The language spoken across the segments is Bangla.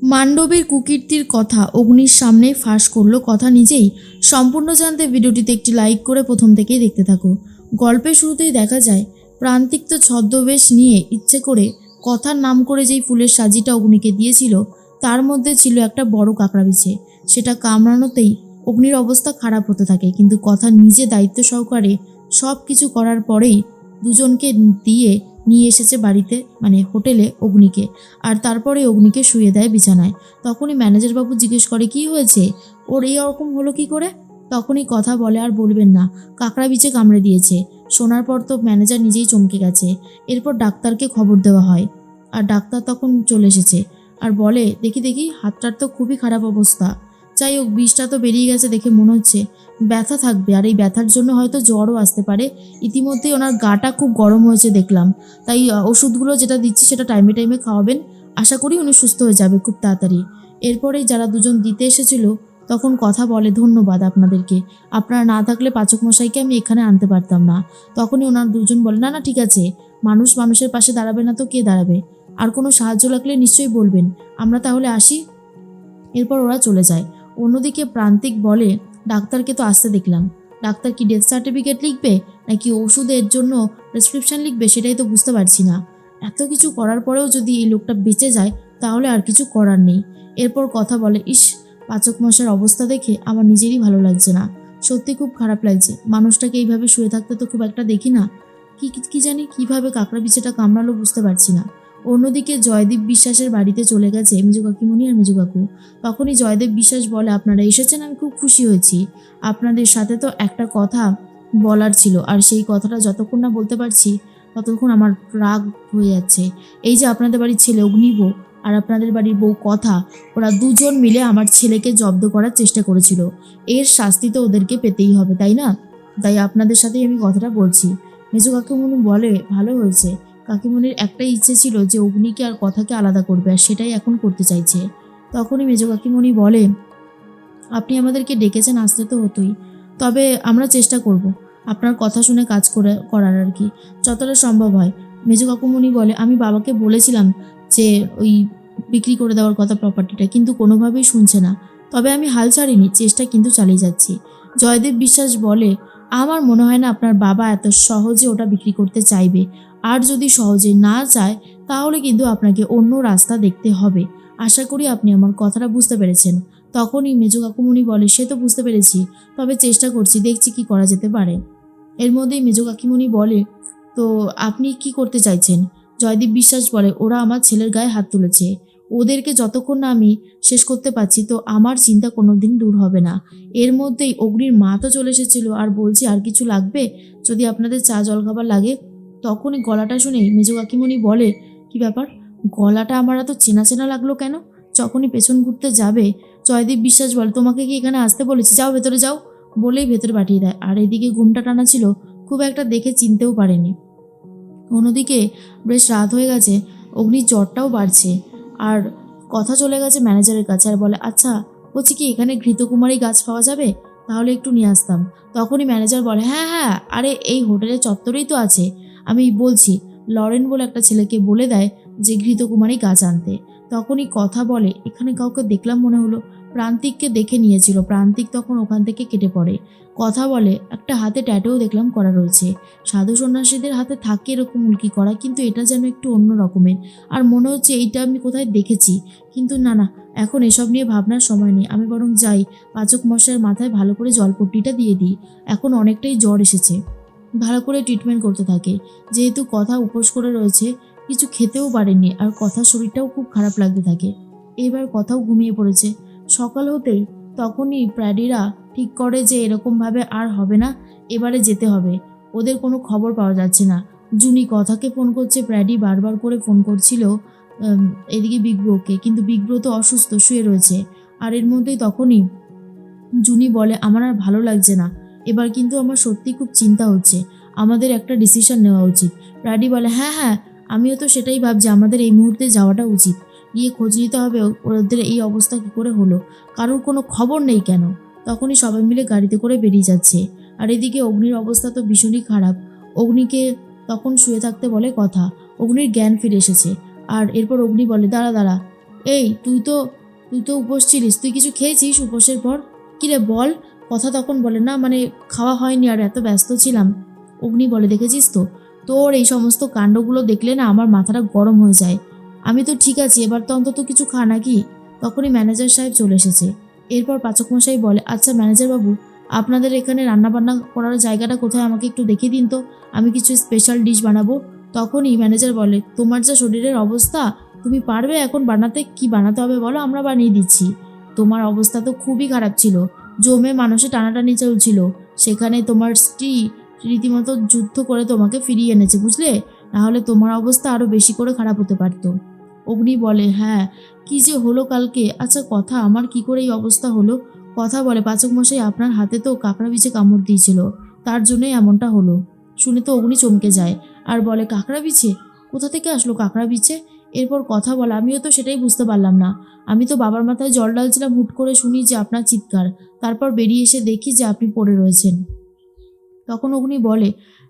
মান্ডবের কুকীর্তির কথা অগ্নির সামনেই ফাঁস করলো কথা নিজেই। সম্পূর্ণ জানতে ভিডিওটিতে একটি লাইক করে প্রথম থেকেই দেখতে থাকো। গল্পের শুরুতেই দেখা যায় প্রান্তিক তো ছদ্মবেশ নিয়ে ইচ্ছে করে কথার নাম করে যেই ফুলের সাজিটা অগ্নিকে দিয়েছিল তার মধ্যে ছিল একটা বড় কাঁকড়া বিছে। সেটা কামড়ানোতেই অগ্নির অবস্থা খারাপ হতে থাকে, কিন্তু কথা নিজে দায়িত্ব সহকারে সব কিছু করার পরেই দুজনকে দিয়ে নিয়ে এসেছে বাড়িতে, মানে হোটেলে অগ্নিকে। আর তারপরে অগ্নিকে শুয়ে দেয় বিছানায়। তখনই ম্যানেজার বাবু জিজ্ঞেস করে কি হয়েছে, ওর এই রকম হলো কি করে। তখনই কথা বলে আর বলবেন না, কাঁকড়া বিছে কামড়ে দিয়েছে। শোনার পর তো ম্যানেজার নিজেই চমকে গেছে। এরপর ডাক্তারকে খবর দেওয়া হয়, আর ডাক্তার তখন চলে এসেছে আর বলে দেখি দেখি হাতটার তো খুবই খারাপ অবস্থা। যাই হোক, বিষটা তো বেরিয়ে গেছে দেখে মনে হচ্ছে ব্যথা থাকবে, আর এই ব্যথার জন্য হয়তো জ্বরও আসতে পারে। ইতিমধ্যেই ওনার গাটা খুব গরম হয়েছে দেখলাম, তাই ওষুধগুলো যেটা দিচ্ছি সেটা টাইমে টাইমে খাওয়াবেন। আশা করি উনি সুস্থ হয়ে যাবে খুব তাড়াতাড়ি। এরপরেই যারা দুজন দিতে এসেছিল তখন কথা বলে ধন্যবাদ আপনাদেরকে, আপনারা না থাকলে পাচক মশাইকে আমি এখানে আনতে পারতাম না। তখনই ওনার দুজন বলে না না ঠিক আছে, মানুষ মানুষের পাশে দাঁড়াবে না তো কে দাঁড়াবে, আর কোনো সাহায্য লাগলে নিশ্চয়ই বলবেন, আমরা তাহলে আসি। এরপর ওরা চলে যায়। অন্যদিকে প্রান্তিক বলে ডাক্তারকে তো আসতে দেখলাম, ডাক্তার কি ডেথ সার্টিফিকেট লিখবে নাকি ওষুধের জন্য প্রেসক্রিপশন লিখবে সেটাই তো বুঝতে পারছি না। এত কিছু করার পরেও যদি এই লোকটা বেঁচে যায় তাহলে আর কিছু করার নেই। এরপর কথা বলে ইস, পাচক মশার অবস্থা দেখে আমার নিজেরই ভালো লাগছে না, সত্যি খুব খারাপ লাগছে। মানুষটাকে এইভাবে শুয়ে থাকতে তো খুব একটা দেখি না। কি জানি কিভাবে কাঁকড়া বিছেটা কামড়ালো বুঝতে পারছি না। অন্যদিকে জয়দীপ বিশ্বাসের বাড়িতে চলে গেছে মেজো কাকিমণি আর মেজো কাকু। তখনই জয়দেব বিশ্বাস বলে আপনারা এসেছেন, আমি খুব খুশি হয়েছি। আপনাদের সাথে তো একটা কথা বলার ছিল, আর সেই কথাটা যতক্ষণ না বলতে পারছি ততক্ষণ আমার রাগ হয়ে যাচ্ছে। এই যে আপনাদের বাড়ির ছেলে অগ্নিব আর আপনাদের বাড়ির বউ কথা, ওরা দুজন মিলে আমার ছেলেকে জব্দ করার চেষ্টা করেছিল। এর শাস্তি তো ওদেরকে পেতেই হবে, তাই না? তাই আপনাদের সাথেই আমি কথাটা বলছি। মেজো কাকিমণি বলে ভালো হয়েছে। কাকিমণির একটাই ইচ্ছে ছিল যে অগ্নিকে আর কথাকে আলাদা করবে, আর সেটাই এখন করতে চাইছে। তখনই মেজো কাকিমণি বলে আপনি আমাদেরকে ডেকেছেন, আসতে তো হতোই, তবে আমরা চেষ্টা করব আপনার কথা শুনে কাজ করার আর কি, যতটা সম্ভব হয়। মেজো কাকুমণি বলে আমি বাবাকে বলেছিলাম যে ওই বিক্রি করে দেওয়ার কথা প্রপার্টিটা, কিন্তু কোনোভাবেই শুনছে না। তবে আমি হাল ছাড়িনি, চেষ্টা কিন্তু চালিয়ে যাচ্ছি। জয়দেব বিশ্বাস বলে আমার মনে হয় না আপনার বাবা এত সহজে ওটা বিক্রি করতে চাইবে, আর যদি সহজে না চায় তাহলে কিন্তু আপনাকে অন্য রাস্তা দেখতে হবে। আশা করি আপনি আমার কথাটা বুঝতে পেরেছেন। তখনই মেজো কাকুমণি বলে সে তো বুঝতে পেরেছি, তবে চেষ্টা করছি, দেখছি কি করা যেতে পারে। এর মধ্যেই মেজো কাকিমণি বলে তো আপনি কি করতে চাইছেন? জয়দীপ বিশ্বাস বলে ওরা আমার ছেলের গায়ে হাত তুলেছে, ওদেরকে যতক্ষণ না আমি শেষ করতে পারছি তো আমার চিন্তা কোনোদিন দূর হবে না। এর মধ্যেই অগ্নির মা তো চলে এসেছিল আর বলছি আর কিছু লাগবে, যদি আপনাদের চা জলখাবার লাগে। তখনই গলাটা শুনেই মেজো কাকিমণি বলে কি ব্যাপার, গলাটা আমার এত চেনা চেনা লাগলো কেন। যখনই পেছন ঘুরতে যাবে জয়দীপ বিশ্বাস বলে তোমাকে কি এখানে আসতে বলেছি, যাও ভেতরে যাও, বলেই ভেতরে পাঠিয়ে দেয়। আর এদিকে ঘুমটা টানা ছিল, খুব একটা দেখে চিনতেও পারেনি। অন্যদিকে বেশ রাত হয়ে গেছে, অগ্নির জ্বরটাও বাড়ছে, আর কথা চলে গেছে ম্যানেজারের কাছে আর বলে আচ্ছা বলছি কি এখানে ঘৃতকুমারী গাছ পাওয়া যাবে, তাহলে একটু নিয়ে আসতাম। তখনই ম্যানেজার বলে হ্যাঁ হ্যাঁ, আরে এই হোটেলের চত্বরেই তো আছে, আমি বলছি। লরেন বলে একটা ছেলেকে বলে দেয় যে ঘৃতকুমারী গাছ আনতে। তখনই কথা বলে এখানে কাউকে দেখলাম মনে হলো, প্রান্তিককে দেখে নিয়েছিল। প্রান্তিক তখন ওখান থেকে কেটে পড়ে। কথা বলে একটা হাতে ট্যাটুও দেখলাম করা রয়েছে, সাধু সন্ন্যাসীদের হাতে থাকে এরকম উল্কি করা, কিন্তু এটা যেন একটু অন্য রকমের। আর মনে হচ্ছে এইটা আমি কোথায় দেখেছি, কিন্তু না না, এখন এসব নিয়ে ভাবনার সময় নেই, আমি বরং যাই পাচক মশাইয়ের মাথায় ভালো করে জলপট্টিটা দিয়ে দিই, এখন অনেকটাই জ্বর এসেছে। ভালো করে ট্রিটমেন্ট করতে থাকে। যেহেতু কথা উপোস করে রয়েছে, কিছু খেতেও পারেনি, আর কথার শরীরটাও খুব খারাপ লাগতে থাকে। এবার কথাও ঘুমিয়ে পড়েছে। সকাল হতেই তখনই প্র্যাডিরা ঠিক করে যে এরকমভাবে আর হবে না, এবারে যেতে হবে। ওদের কোনো খবর পাওয়া যাচ্ছে না। জুনি কথাকে ফোন করছে, প্র্যাডি বারবার করে ফোন করছিল এদিকে বিগ ব্রোকে, কিন্তু বিগ ব্রো তো অসুস্থ, শুয়ে রয়েছে। আর এর মধ্যেই তখনই জুনি বলে আমার আর ভালো লাগছে না, এবার কিন্তু আমার সত্যি খুব চিন্তা হচ্ছে, আমাদের একটা ডিসিশন নেওয়া উচিত। প্র্যাডি বলে হ্যাঁ হ্যাঁ, আমিও তো সেটাই ভাবছি, আমাদের এই মুহূর্তে যাওয়াটা উচিত, গিয়ে খোঁজ নিতে হবে ওদের এই অবস্থা কী করে হলো, কারোর কোনো খবর নেই কেন। তখনই সবাই মিলে গাড়িতে করে বেরিয়ে যাচ্ছে। আর এদিকে অগ্নির অবস্থা তো ভীষণই খারাপ। অগ্নিকে তখন শুয়ে থাকতে বলে কথা। অগ্নির জ্ঞান ফিরে এসেছে। আর এরপর অগ্নি বলে দাঁড়া দাঁড়া, এই তুই তো উপোস ছিলিস, তুই কিছু খেয়েছিস উপোসের পর? কিরে বল। কথা তখন বলে না মানে খাওয়া হয়নি আর এত ব্যস্ত ছিলাম। অগ্নি বলে দেখেছিস তো, তোর এই সমস্ত কাণ্ডগুলো দেখলে না আমার মাথাটা গরম হয়ে যায়। আমি তো ঠিক আছি, এবার তো অন্তত কিছু খা নাকি। তখনই ম্যানেজার সাহেব চলে এসেছে। এরপর পাচক মশাই বলে, আচ্ছা ম্যানেজার বাবু, আপনাদের এখানে রান্নাবান্না করার জায়গাটা কোথায় আমাকে একটু দেখিয়ে দিন তো, আমি কিছু স্পেশাল ডিশ বানাবো। তখনই ম্যানেজার বলে, তোমার যা শরীরের অবস্থা, তুমি পারবে এখন বানাতে? কি বানাতে হবে বলো, আমরা বানিয়ে দিচ্ছি। তোমার অবস্থা তো খুবই খারাপ ছিল, জমে মানুষে টানাটানি চলছিল, সেখানে তোমার স্ত্রী রীতিমতো যুদ্ধ করে তোমাকে ফিরিয়ে এনেছে, বুঝলে? নাহলে তোমার অবস্থা আরও বেশি করে খারাপ হতে পারত। অগ্নি বলে, হ্যাঁ কি যে হলো কালকে। আচ্ছা কথা, আমার কি করে এই অবস্থা হলো? কথা বলে, পাচক মশাই আপনার হাতে তো কাঁকড়া বিছে কামড় দিয়েছিল, তার জন্যই এমনটা হলো। শুনে তো অগ্নি চমকে যায় আর বলে, কাঁকড়া বিছে? কোথা থেকে আসলো কাঁকড়া বিছে? এরপর কথা বলে, আমিও তো সেটাই বুঝতে পারলাম না। আমি তো বাবার মাথায় জল ঢালছিলাম, হুট করে শুনি যে আপনার চিৎকার, তারপর বেরিয়ে এসে দেখি যে আপনি পড়ে রয়েছেন। তখন অগ্নি বলে,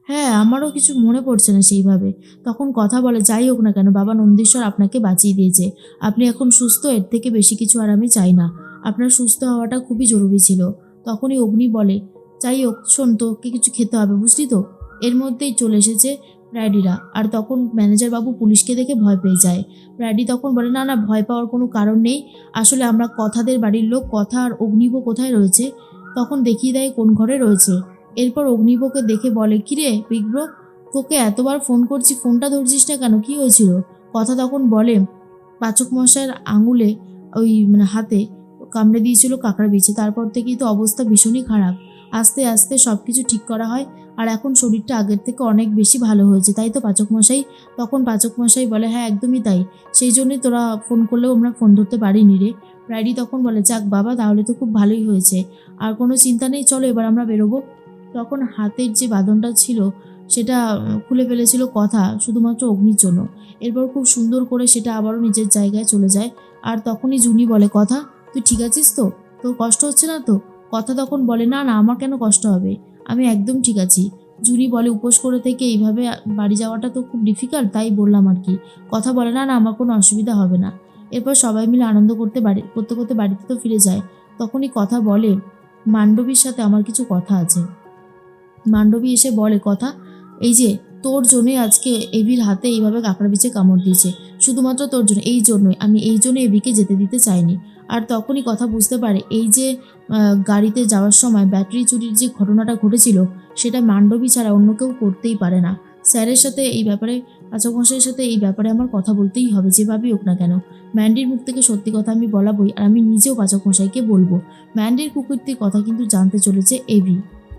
হ্যাঁ আমারও কিছু মনে পড়ছে না সেইভাবে। তখন কথা বলে, যাই হোক না কেন, বাবা নন্দীশ্বর আপনাকে বাঁচিয়ে দিয়েছে, আপনি এখন সুস্থ, এর থেকে বেশি কিছু আর আমি চাই না। আপনার সুস্থ হওয়াটা খুবই জরুরি ছিল। তখনই অগ্নি বলে, যাই হোক শোন, তোকে কিছু খেতে হবে বুঝলি তো। এর মধ্যেই চলে এসেছে প্র্যাডিরা, আর তখন ম্যানেজার বাবু পুলিশকে দেখে ভয় পেয়ে যায়। প্র্যাডি তখন বলে, না না, ভয় পাওয়ার কোনো কারণ নেই, আসলে আমরা কথাদের বাড়ির লোক, কথা আর অগ্নিব কোথায় রয়েছে। তখন দেখিয়ে দেয় কোন ঘরে রয়েছে। এরপর অগ্নিবকে দেখে বলে, কিরে বিগ ব্রো, তোকে এতবার ফোন করছি, ফোনটা ধরছিস না কেন, কি হয়েছিল? কথা তখন বলে, পাচক মশাইয়ের আঙুলে ওই মানে হাতে কামড়ে দিয়েছিল কাঁকড়া বিছে, তারপর থেকেই তো অবস্থা ভীষণই খারাপ। আস্তে আস্তে সব কিছু ঠিক করা হয়, আর এখন শরীরটা আগের থেকে অনেক বেশি ভালো হয়েছে, তাই তো পাচক মশাই? তখন পাচক মশাই বলে, হ্যাঁ একদমই তাই, সেই জন্যই তোরা ফোন করলেও আমরা ফোন ধরতে পারিনি রে। রাইডি তখন বলে, যাক বাবা, তাহলে তো খুব ভালোই হয়েছে, আর কোনো চিন্তা নেই, চলো এবার আমরা বেরোবো। তখন হাতের যে বাঁধনটা ছিল সেটা খুলে ফেলেছিল কথা, শুধুমাত্র অগ্নির জন্য। এরপর খুব সুন্দর করে সেটা আবারও নিজের জায়গায় চলে যায়। আর তখনই জুনি বলে, কথা তুই ঠিক আছিস তো, তোর কষ্ট হচ্ছে না তো? কথা তখন বলে, না না, আমার কেন কষ্ট হবে, আমি একদম ঠিক আছি। জুনি বলে, উপোস করে থেকে এইভাবে বাড়ি যাওয়াটা তো খুব ডিফিকাল্ট, তাই বললাম আর কি। কথা বলে, না না, আমার কোনো অসুবিধা হবে না। এরপর সবাই মিলে আনন্দ করতে করতে করতে বাড়িতে তো ফিরে যায়। তখনই কথা বলে, মান্ডবীর সাথে আমার কিছু কথা আছে। মান্ডবী এসে বলে, কথা এই যে তোর জন্যই আজকে এভির হাতে এইভাবে কাঁকড়া বিছে কামড় দিয়েছে, শুধুমাত্র তোর জন্য, এই জন্যই, আমি এই জন্য এভিকে যেতে দিতে চাইনি। আর তখনই কথা বুঝতে পারে, এই যে গাড়িতে যাওয়ার সময় ব্যাটারি চুরির যে ঘটনাটা ঘটেছিল, সেটা মান্ডবী ছাড়া অন্য কেউ করতেই পারে না। স্যারের সাথে এই ব্যাপারে, পাচক মশাইয়ের সাথে এই ব্যাপারে আমার কথা বলতেই হবে, যেভাবেই হোক না কেন। ম্যান্ডির মুখ থেকে সত্যি কথা আমি বলাবই, আর আমি নিজেও পাচক মশাইকে বলবো। ম্যান্ডির কুকুরটির কথা কিন্তু জানতে চলেছে এভি।